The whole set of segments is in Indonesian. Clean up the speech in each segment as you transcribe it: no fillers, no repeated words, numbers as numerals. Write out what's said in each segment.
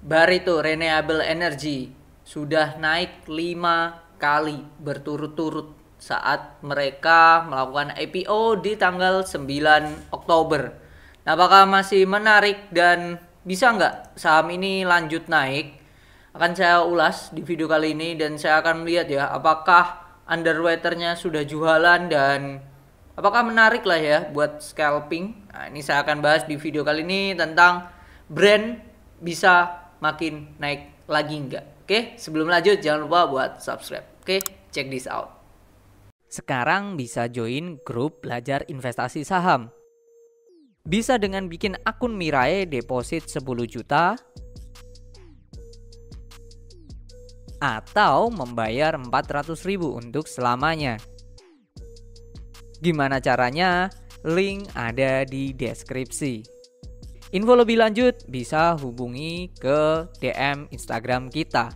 Barito Renewable Energy sudah naik 5 kali berturut-turut saat mereka melakukan IPO di tanggal 9 Oktober. Nah, apakah masih menarik dan bisa nggak saham ini lanjut naik? Akan saya ulas di video kali ini dan saya akan melihat ya apakah underwaternya sudah jualan dan apakah menarik lah ya buat scalping. Nah, ini saya akan bahas di video kali ini tentang brand bisa makin naik lagi enggak. Oke, sebelum lanjut jangan lupa buat subscribe. Oke, check this out. Sekarang bisa join grup belajar investasi saham. Bisa dengan bikin akun Mirai deposit 10 juta atau membayar 400.000 untuk selamanya. Gimana caranya? Link ada di deskripsi. Info lebih lanjut bisa hubungi ke DM Instagram kita.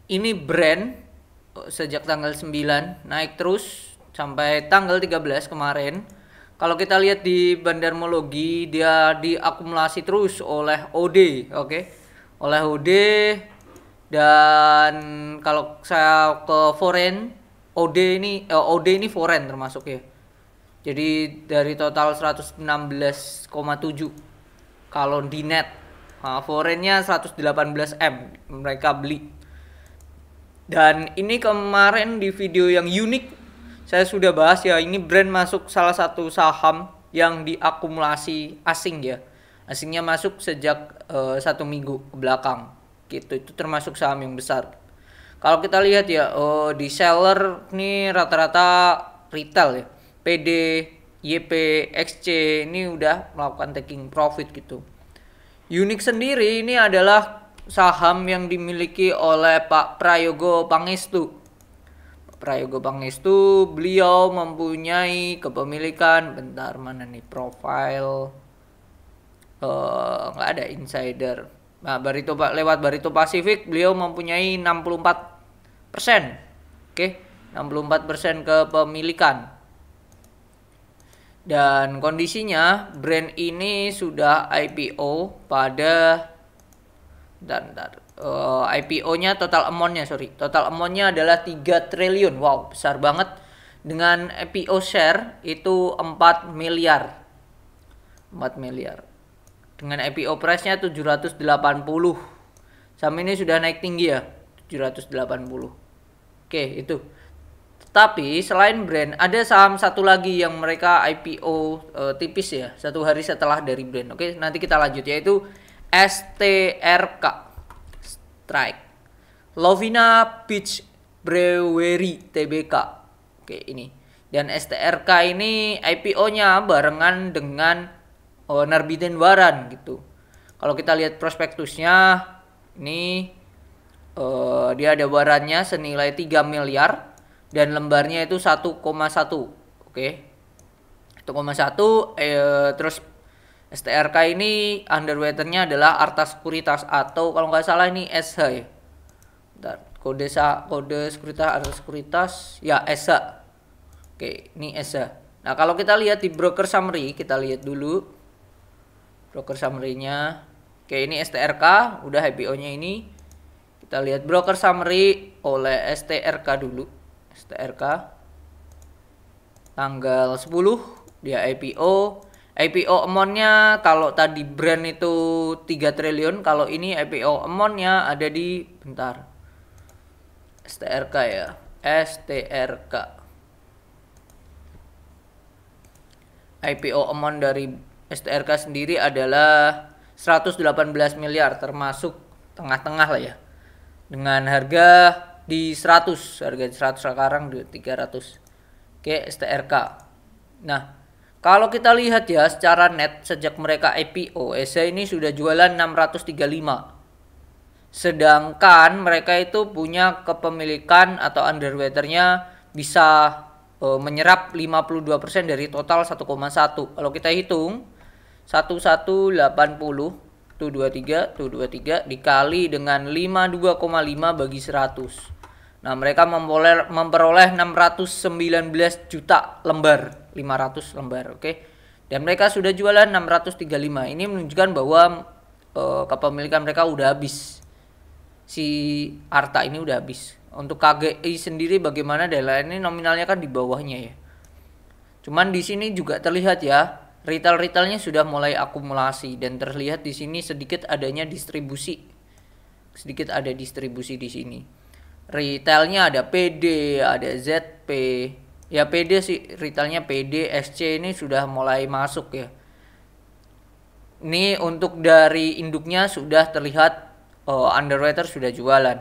Ini brand sejak tanggal 9 naik terus sampai tanggal 13 kemarin. Kalau kita lihat di Bandarmologi dia diakumulasi terus oleh OD, oke? Oleh OD. Dan kalau saya ke foreign, OD ini foreign termasuk ya. Jadi dari total 116,7 kalau di net, foreignnya 118 M mereka beli. Dan ini kemarin di video yang unik saya sudah bahas ya, ini brand masuk salah satu saham yang diakumulasi asing ya. Asingnya masuk sejak 1 minggu ke belakang. Gitu, itu termasuk saham yang besar. Kalau kita lihat ya, di seller nih rata-rata retail ya. PD, YP, XC ini udah melakukan taking profit gitu. Unik sendiri ini adalah saham yang dimiliki oleh Pak Prayogo Pangestu. Prayogo Pangestu, beliau mempunyai kepemilikan, bentar mana nih profile, nggak ada insider. Nah, lewat Barito Pacific beliau mempunyai 64%. Oke, 64% kepemilikan. Dan kondisinya brand ini sudah IPO pada IPO-nya total amount-nya adalah 3 triliun. Wow, besar banget. Dengan IPO share itu 4 miliar. 4 miliar. Dengan IPO price-nya 780. Saham ini sudah naik tinggi ya, 780. Oke, itu. Tapi selain brand, ada saham satu lagi yang mereka IPO tipis ya, 1 hari setelah dari brand. Oke, nanti kita lanjut yaitu STRK. Strike. Lovina Beach Brewery Tbk. Oke, ini. Dan STRK ini IPO-nya barengan dengan nerbitin waran gitu. Kalau kita lihat prospektusnya ini dia ada warannya senilai 3 miliar dan lembarnya itu 1,1. Oke. 1,1 terus STRK ini underwaternya adalah Arta Sekuritas atau kalau nggak salah ini SH ya. Bentar, kode sekuritas Arta Sekuritas ya SH. Oke, ini SH. Nah, kalau kita lihat di broker summary, kita lihat dulu broker summary-nya. Oke, ini STRK, udah IPO-nya ini. Kita lihat broker summary oleh STRK dulu. STRK tanggal 10 dia IPO. IPO amount-nya kalau tadi brand itu 3 triliun, kalau ini IPO amount-nya ada di bentar. STRK ya. STRK. IPO amount dari STRK sendiri adalah 118 miliar, termasuk tengah-tengah lah ya. Dengan harga di 100, harga 100 sekarang di 300. Oke, STRK. Nah, kalau kita lihat ya secara net sejak mereka IPO, ESA ini sudah jualan 635. Sedangkan mereka itu punya kepemilikan atau underwaternya bisa menyerap 52% dari total 1,1. Kalau kita hitung 1180 tuh 23 dikali dengan 52,5 bagi 100. Nah, mereka memperoleh 619 juta lembar, 500 lembar, oke. Dan mereka sudah jualan 635. Ini menunjukkan bahwa kepemilikan mereka udah habis. Si Arta ini udah habis. Untuk KGI sendiri bagaimana Dela, ini nominalnya kan di bawahnya ya. Cuman di sini juga terlihat ya, retailnya sudah mulai akumulasi dan terlihat di sini sedikit adanya distribusi. Sedikit ada distribusi di sini. Retailnya ada PD, ada ZP. Ya PD sih, retailnya PD, SC ini sudah mulai masuk ya. Ini untuk dari induknya sudah terlihat underwriter sudah jualan.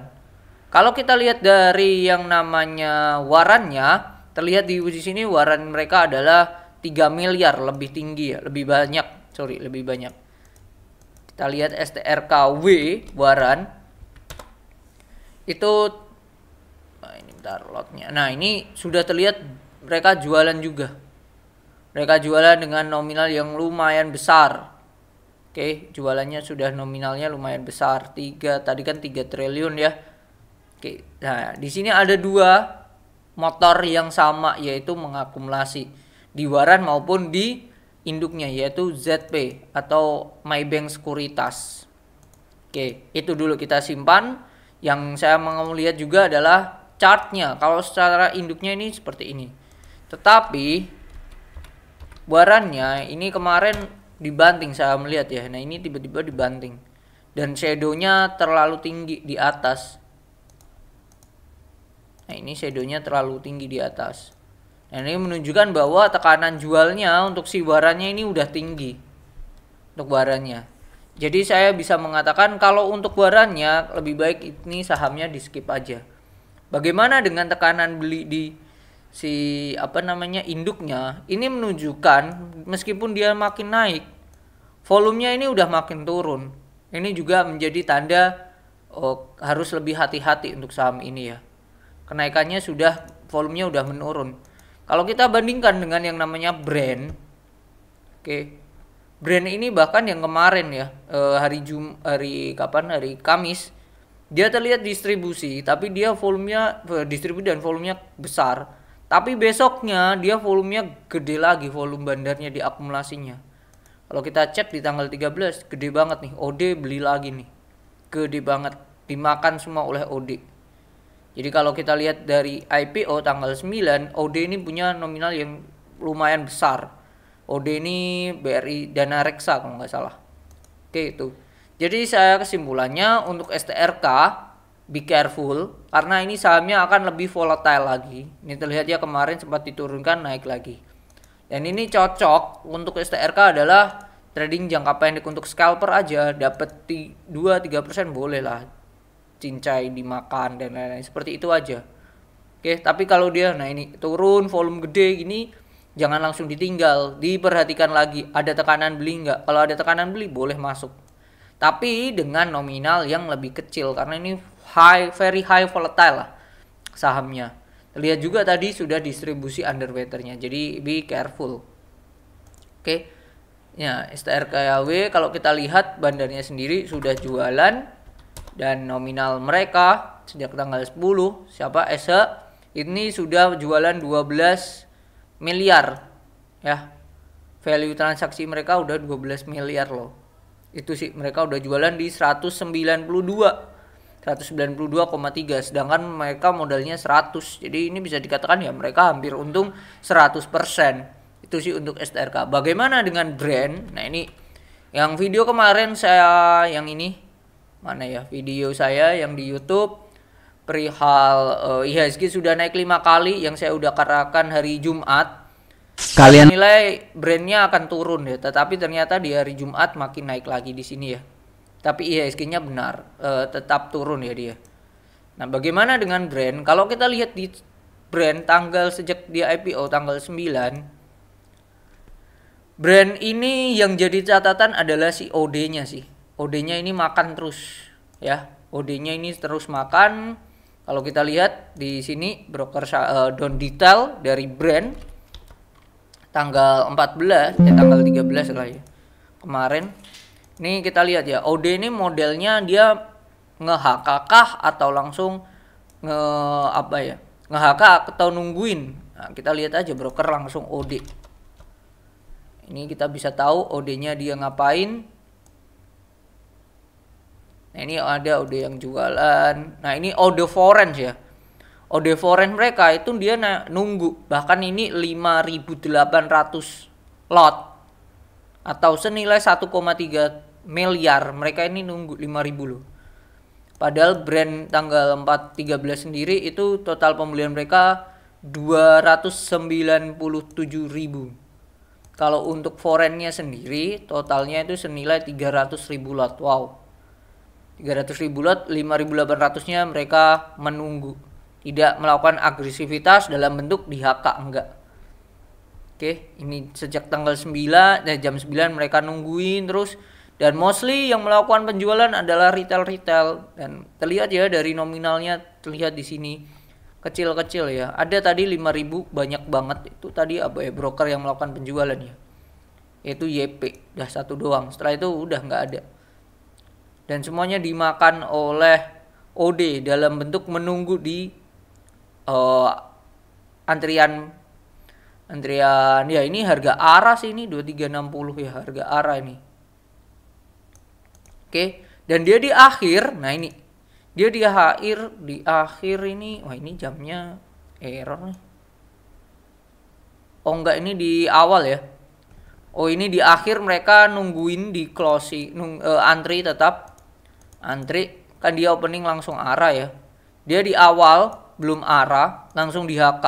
Kalau kita lihat dari yang namanya warannya, terlihat di sini waran mereka adalah 3 miliar, lebih tinggi ya, lebih banyak. Kita lihat STRKW waran itu, ini bentar lotnya. Nah, ini sudah terlihat mereka jualan juga. Mereka jualan dengan nominal yang lumayan besar. Oke, jualannya sudah nominalnya lumayan besar. Tadi kan 3 triliun ya. Oke, nah di sini ada 2 motor yang sama, yaitu mengakumulasi di waran maupun di induknya, yaitu ZP atau Maybank Sekuritas. Oke, itu dulu kita simpan. Yang saya mau lihat juga adalah chartnya. Kalau secara induknya ini seperti ini. Tetapi warannya ini kemarin dibanting, saya melihat ya. Nah, ini tiba-tiba dibanting dan shadownya terlalu tinggi di atas. Nah, ini shadownya terlalu tinggi di atas. Nah, ini menunjukkan bahwa tekanan jualnya untuk si warannya ini udah tinggi. Untuk warannya. Jadi saya bisa mengatakan kalau untuk warannya lebih baik ini sahamnya di skip aja. Bagaimana dengan tekanan beli di si induknya? Ini menunjukkan meskipun dia makin naik, volumenya ini udah makin turun. Ini juga menjadi tanda harus lebih hati-hati untuk saham ini ya. Kenaikannya volumenya udah menurun. Kalau kita bandingkan dengan yang namanya brand, brand ini bahkan yang kemarin ya, hari Kamis, dia terlihat distribusi, tapi dia volumenya distribusi dan volumenya besar. Tapi besoknya dia volumenya gede lagi, volume bandarnya diakumulasinya. Kalau kita cek di tanggal 13, gede banget nih. OD beli lagi nih. Gede banget, dimakan semua oleh OD. Jadi kalau kita lihat dari IPO tanggal 9, OD ini punya nominal yang lumayan besar. OD ini BRI Dana Reksa kalau nggak salah. Oke, itu. Jadi saya kesimpulannya untuk STRK, be careful karena ini sahamnya akan lebih volatile lagi. Ini terlihat ya, kemarin sempat diturunkan, naik lagi. Dan ini cocok untuk STRK adalah trading jangka pendek untuk scalper aja, dapat 2-3% boleh lah. Cincai dimakan dan lain-lain, seperti itu aja. Oke, tapi kalau dia ini turun volume gede gini, jangan langsung ditinggal, diperhatikan lagi ada tekanan beli nggak. Kalau ada tekanan beli boleh masuk. Tapi dengan nominal yang lebih kecil karena ini very high volatile lah sahamnya. Lihat juga tadi sudah distribusi underwaternya, jadi be careful. Oke. Ya, STRKW kalau kita lihat bandarnya sendiri sudah jualan dan nominal mereka sejak tanggal 10 SH ini sudah jualan 12 miliar ya. Value transaksi mereka udah 12 miliar loh. Itu sih mereka udah jualan di 192,3, sedangkan mereka modalnya 100. Jadi ini bisa dikatakan ya mereka hampir untung 100%. Itu sih untuk STRK. Bagaimana dengan brand? Nah, ini yang video kemarin saya yang ini mana ya, video saya yang di YouTube perihal IHSG sudah naik 5 kali yang saya udah katakan hari Jumat. Kalian nilai brandnya akan turun ya, tetapi ternyata di hari Jumat makin naik lagi di sini ya. Tapi IHSG-nya benar tetap turun ya dia. Nah, bagaimana dengan brand? Kalau kita lihat di brand tanggal sejak dia IPO tanggal 9, brand ini yang jadi catatan adalah si OD-nya sih. OD-nya ini makan terus ya. OD-nya ini terus makan. Kalau kita lihat di sini broker down detail dari brand tanggal 14 tanggal 13 lah ya. Kemarin ini kita lihat ya, OD ini modelnya dia nge-HK kah atau langsung nge-HK atau nungguin. Nah, kita lihat aja broker langsung OD. Ini kita bisa tahu OD-nya dia ngapain. Nah, ini ada OD yang jualan. Nah, ini OD foreign ya. OD foreign mereka itu dia nunggu. Bahkan ini 5.800 lot atau senilai 1,3 miliar. Mereka ini nunggu 5.000 loh. Padahal brand tanggal 4/13 sendiri itu total pembelian mereka 297.000. Kalau untuk foreignnya sendiri totalnya itu senilai 300.000 lot. Wow. 300.000 lot, 5.800-nya mereka menunggu. Tidak melakukan agresivitas dalam bentuk di-HK, enggak. Oke, ini sejak tanggal 9, jam 9 mereka nungguin terus. Dan mostly yang melakukan penjualan adalah retail-retail. Dan terlihat ya dari nominalnya, terlihat di sini kecil-kecil ya. Ada tadi 5.000, banyak banget. Itu tadi apa ya, broker yang melakukan penjualan ya. Yaitu YP, udah satu doang. Setelah itu udah nggak ada. Dan semuanya dimakan oleh OD dalam bentuk menunggu di antrian ya. Ini harga ARA sih, ini 2360 ya harga ARA ini. Oke, dan dia di akhir, nah ini dia di akhir ini, wah ini jamnya error nih. Oh enggak, ini di awal ya. Oh ini di akhir mereka nungguin di closing, antri tetap antri, kan dia opening langsung ARA ya. Dia di awal belum ARA langsung di HK,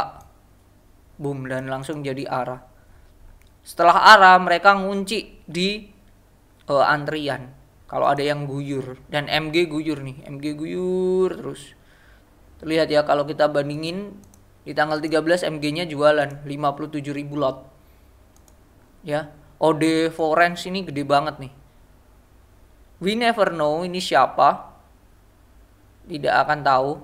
boom, dan langsung jadi ARA. Setelah ARA mereka ngunci di antrian. Kalau ada yang guyur, dan MG guyur nih, MG guyur terus. Terlihat ya kalau kita bandingin di tanggal 13 MG-nya jualan 57.000 lot. Ya, OD foreign ini gede banget nih. We never know ini siapa. Tidak akan tahu.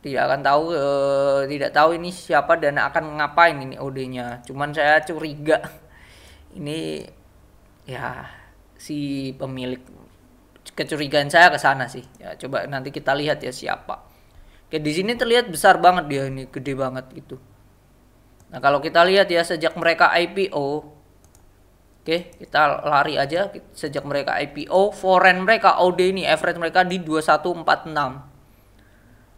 Tidak tahu ini siapa dan akan ngapain ini OD-nya. Cuman saya curiga ini ya si pemilik, kecurigaan saya ke sana sih. Ya coba nanti kita lihat ya siapa. Oke, di sini terlihat besar banget dia ini, gede banget gitu. Nah, kalau kita lihat ya sejak mereka IPO, oke, kita lari aja. Sejak mereka IPO, foreign mereka OD ini average mereka di 2146.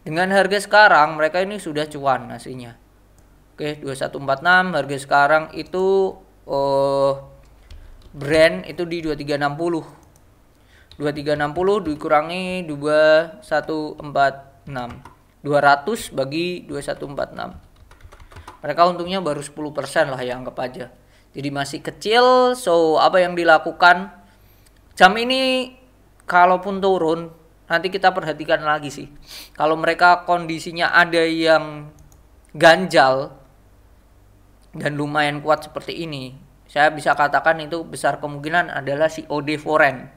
Dengan harga sekarang mereka ini sudah cuan aslinya. Oke, 2146 harga sekarang itu brand itu di 2360. 2360 dikurangi 2146. 200 bagi 2146. Mereka untungnya baru 10% lah ya, anggap aja. Jadi masih kecil. So, apa yang dilakukan jam ini kalaupun turun, nanti kita perhatikan lagi sih. Kalau mereka kondisinya ada yang ganjal dan lumayan kuat seperti ini, saya bisa katakan itu besar kemungkinan adalah si OD foreign.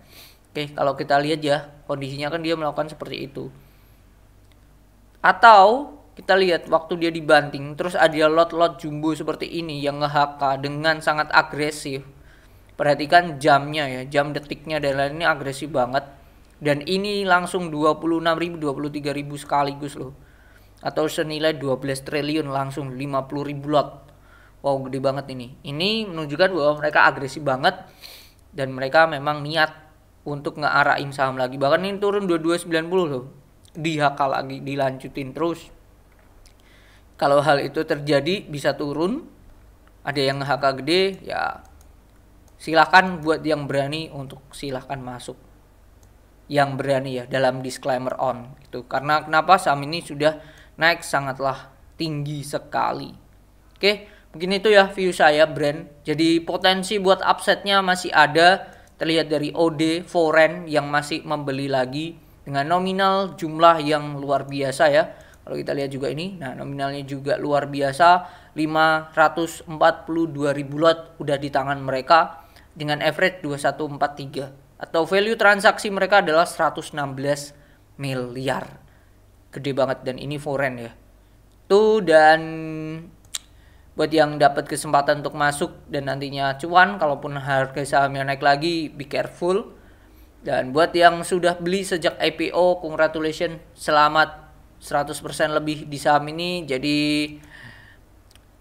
Oke, kalau kita lihat ya kondisinya kan dia melakukan seperti itu. Atau kita lihat waktu dia dibanting terus ada lot-lot jumbo seperti ini yang nge-HK dengan sangat agresif. Perhatikan jamnya ya, jam detiknya dan lain-lain ini agresif banget. Dan ini langsung 26.000, 23.000 sekaligus loh. Atau senilai 12 triliun langsung 50.000 lot. Wow, gede banget ini. Ini menunjukkan bahwa mereka agresif banget dan mereka memang niat untuk ngearahin saham lagi. Bahkan ini turun 2290 loh. Di-HK lagi, dilanjutin terus. Kalau hal itu terjadi bisa turun, ada yang HK gede, ya silahkan buat yang berani untuk silahkan masuk. Yang berani ya, dalam disclaimer on itu. Karena kenapa saham ini sudah naik sangatlah tinggi sekali. Oke, mungkin itu ya view saya brand. Jadi potensi buat upsetnya masih ada. Terlihat dari OD foreign yang masih membeli lagi dengan nominal jumlah yang luar biasa ya. Kalau kita lihat juga ini, nah nominalnya juga luar biasa, 542.000 lot udah di tangan mereka dengan average 2143 atau value transaksi mereka adalah 116 miliar. Gede banget dan ini foreign ya. Tuh, dan buat yang dapat kesempatan untuk masuk dan nantinya cuan kalaupun harga sahamnya naik lagi, be careful. Dan buat yang sudah beli sejak IPO, congratulations, selamat 100% lebih di saham ini. Jadi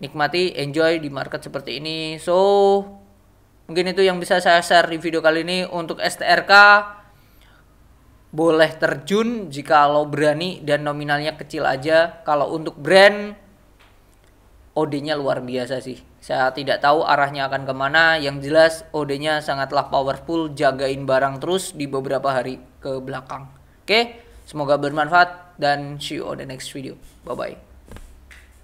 nikmati, enjoy di market seperti ini. So mungkin itu yang bisa saya share di video kali ini. Untuk STRK boleh terjun jika lo berani dan nominalnya kecil aja. Kalau untuk brand, OD-nya luar biasa sih. Saya tidak tahu arahnya akan kemana. Yang jelas OD-nya sangatlah powerful. Jagain barang terus di beberapa hari ke belakang. Oke, semoga bermanfaat dan see you on the next video. Bye-bye.